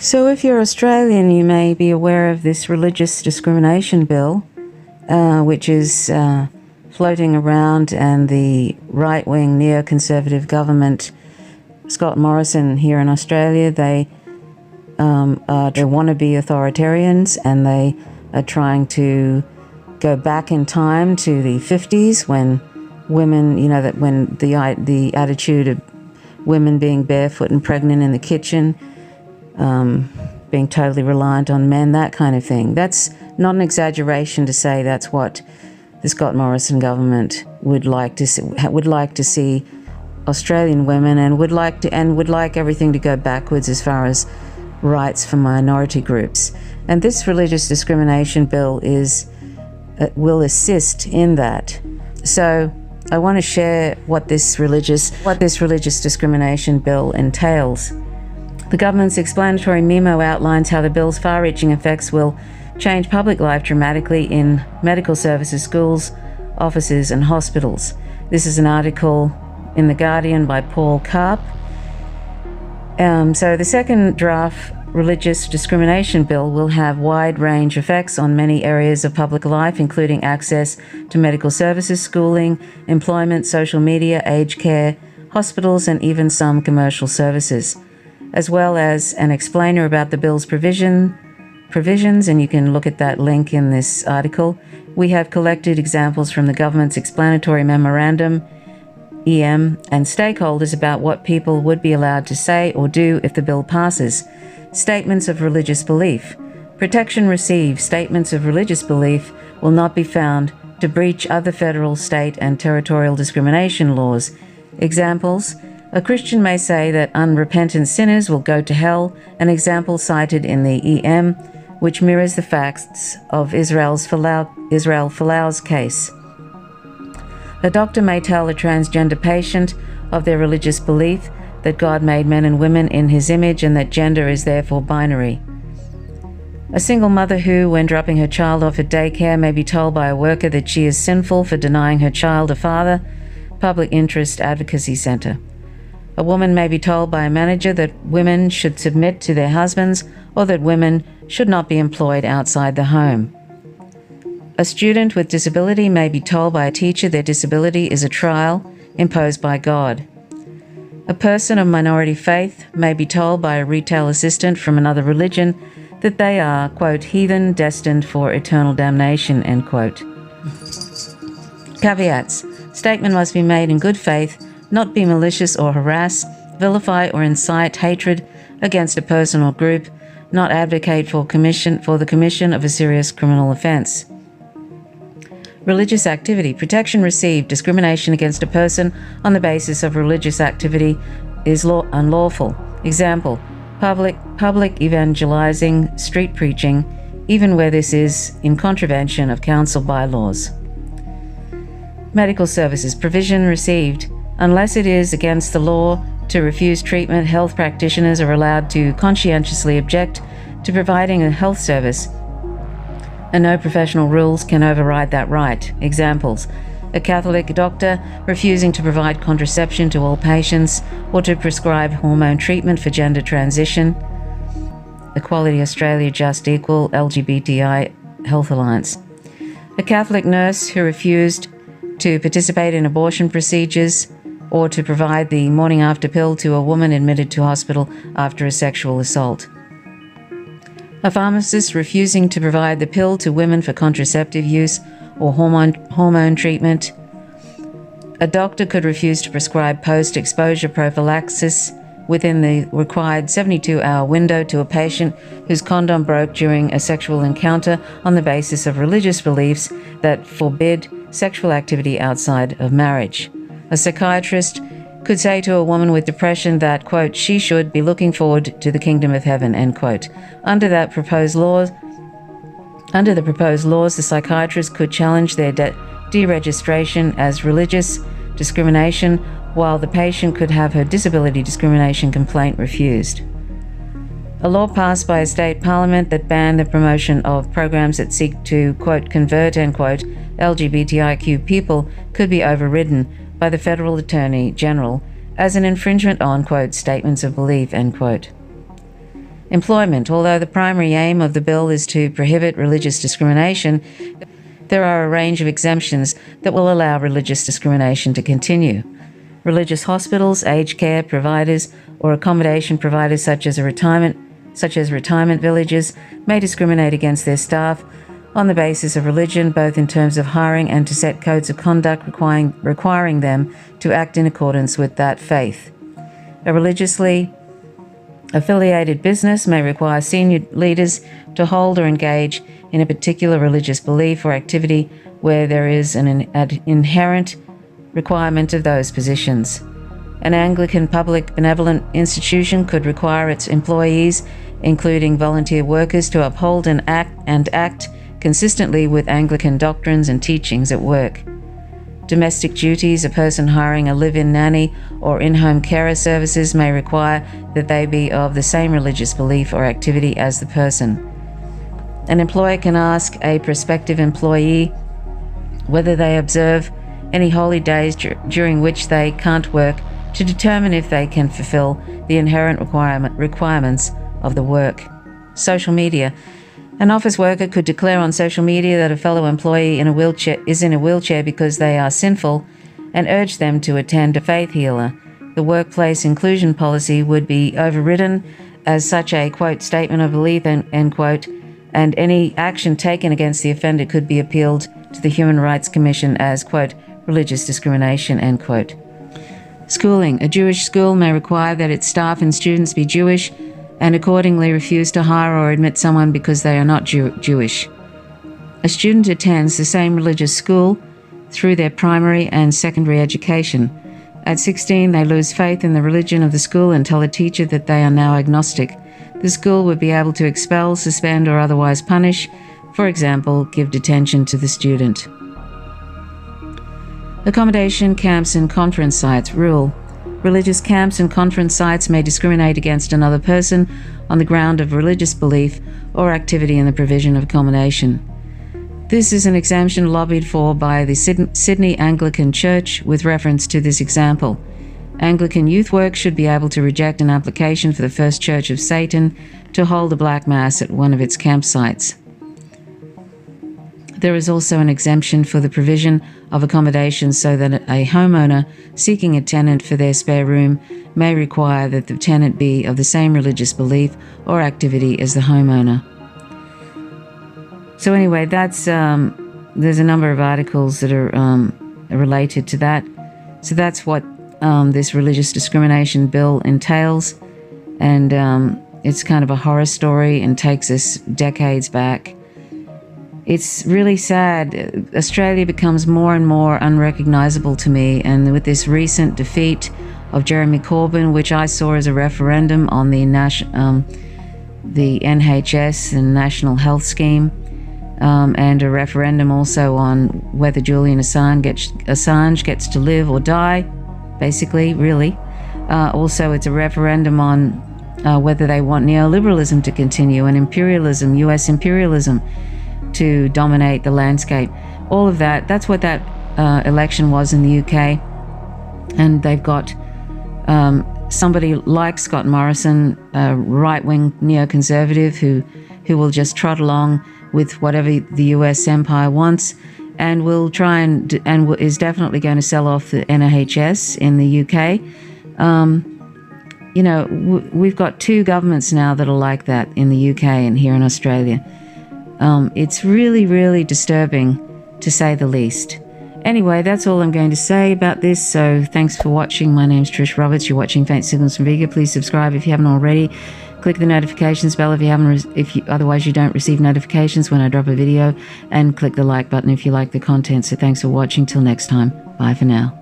So if you're Australian, you may be aware of this Religious Discrimination Bill, which is floating around, and the right-wing neoconservative government, Scott Morrison here in Australia, they wannabe authoritarians, and they are trying to go back in time to the 50s when women, when the attitude of women being barefoot and pregnant in the kitchen, being totally reliant on men, that kind of thing. That's not an exaggeration to say that's what the Scott Morrison government would like to see Australian women, and would like everything to go backwards as far as rights for minority groups. And this religious discrimination bill will assist in that. So I want to share what this religious discrimination bill entails. The government's explanatory memo outlines how the bill's far-reaching effects will change public life dramatically in medical services, schools, offices and hospitals. This is an article in The Guardian by Paul Karp. So the second draft religious discrimination bill will have wide range effects on many areas of public life, including access to medical services, schooling, employment, social media, aged care, hospitals, and even some commercial services. As well as an explainer about the bill's provisions, and you can look at that link in this article. We have collected examples from the government's explanatory memorandum, EM, and stakeholders about what people would be allowed to say or do if the bill passes. Statements of religious belief. Protection received. Statements of religious belief will not be found to breach other federal, state, and territorial discrimination laws. Examples: a Christian may say that unrepentant sinners will go to hell, an example cited in the EM, which mirrors the facts of Israel Folau's case. A doctor may tell a transgender patient of their religious belief that God made men and women in his image and that gender is therefore binary. A single mother who, when dropping her child off at daycare, may be told by a worker that she is sinful for denying her child a father. Public Interest Advocacy Centre. A woman may be told by a manager that women should submit to their husbands, or that women should not be employed outside the home. A student with disability may be told by a teacher their disability is a trial imposed by God. A person of minority faith may be told by a retail assistant from another religion that they are, quote, heathen destined for eternal damnation, end quote. Caveats. Statement must be made in good faith, not be malicious or harass, vilify or incite hatred against a person or group, not advocate for the commission of a serious criminal offence. Religious activity. Protection received. Discrimination against a person on the basis of religious activity is unlawful. Example: public evangelizing, street preaching, even where this is in contravention of council bylaws. Medical services. Provision received. Unless it is against the law to refuse treatment, health practitioners are allowed to conscientiously object to providing a health service, and no professional rules can override that right. Examples: a Catholic doctor refusing to provide contraception to all patients or to prescribe hormone treatment for gender transition. Equality Australia Just Equal LGBTI Health Alliance. A Catholic nurse who refused to participate in abortion procedures or to provide the morning after pill to a woman admitted to hospital after a sexual assault. A pharmacist refusing to provide the pill to women for contraceptive use or hormone treatment. A doctor could refuse to prescribe post-exposure prophylaxis within the required 72-hour window to a patient whose condom broke during a sexual encounter on the basis of religious beliefs that forbid sexual activity outside of marriage. A psychiatrist could say to a woman with depression that, quote, she should be looking forward to the kingdom of heaven, end quote. Under the proposed laws, the psychiatrist could challenge their deregistration as religious discrimination, while the patient could have her disability discrimination complaint refused. A law passed by a state parliament that banned the promotion of programs that seek to, quote, convert, end quote, LGBTIQ people could be overridden by the Federal Attorney General as an infringement on, quote, statements of belief, end quote. Employment. Although the primary aim of the bill is to prohibit religious discrimination, there are a range of exemptions that will allow religious discrimination to continue. Religious hospitals, aged care providers, or accommodation providers such as retirement villages may discriminate against their staff on the basis of religion, both in terms of hiring and to set codes of conduct requiring them to act in accordance with that faith. A religiously affiliated business may require senior leaders to hold or engage in a particular religious belief or activity where there is an inherent requirement of those positions. An Anglican public benevolent institution could require its employees, including volunteer workers, to uphold and act consistently with Anglican doctrines and teachings at work. Domestic duties, a person hiring a live-in nanny or in-home carer services may require that they be of the same religious belief or activity as the person. An employer can ask a prospective employee whether they observe any holy days during which they can't work to determine if they can fulfill the inherent requirements of the work. Social media. An office worker could declare on social media that a fellow employee is in a wheelchair because they are sinful and urge them to attend a faith healer. The workplace inclusion policy would be overridden as such a, quote, statement of belief, end quote, and any action taken against the offender could be appealed to the Human Rights Commission as, quote, religious discrimination, end quote. Schooling. A Jewish school may require that its staff and students be Jewish and accordingly refuse to hire or admit someone because they are not Jewish. A student attends the same religious school through their primary and secondary education. At 16, they lose faith in the religion of the school and tell a teacher that they are now agnostic. The school would be able to expel, suspend, or otherwise punish, for example, give detention to the student. Accommodation camps and conference sites. Rule. Religious camps and conference sites may discriminate against another person on the ground of religious belief or activity in the provision of accommodation. This is an exemption lobbied for by the Sydney Anglican Church with reference to this example. Anglican Youth Work should be able to reject an application for the First Church of Satan to hold a black mass at one of its campsites. There is also an exemption for the provision of accommodation so that a homeowner seeking a tenant for their spare room may require that the tenant be of the same religious belief or activity as the homeowner. So anyway, that's there's a number of articles that are related to that. So that's what this religious discrimination bill entails, and it's kind of a horror story and takes us decades back. It's really sad. Australia becomes more and more unrecognisable to me, and with this recent defeat of Jeremy Corbyn, which I saw as a referendum on the NHS and National Health Scheme, and a referendum also on whether Julian Assange gets to live or die, basically, really. Also, it's a referendum on whether they want neoliberalism to continue and imperialism, US imperialism, to dominate the landscape. All of that, that's what that election was in the UK. And they've got somebody like Scott Morrison, a right-wing neoconservative who will just trot along with whatever the US empire wants, and will try and is definitely going to sell off the NHS in the UK. You know, we've got two governments now that are like that in the UK and here in Australia. It's really, really disturbing, to say the least. Anyway, that's all I'm going to say about this. So thanks for watching. My name's Trish Roberts. You're watching Faint Signals from Vega. Please subscribe if you haven't already. Click the notifications bell if you haven't. Otherwise you don't receive notifications when I drop a video. And click the like button if you like the content. So thanks for watching. Till next time. Bye for now.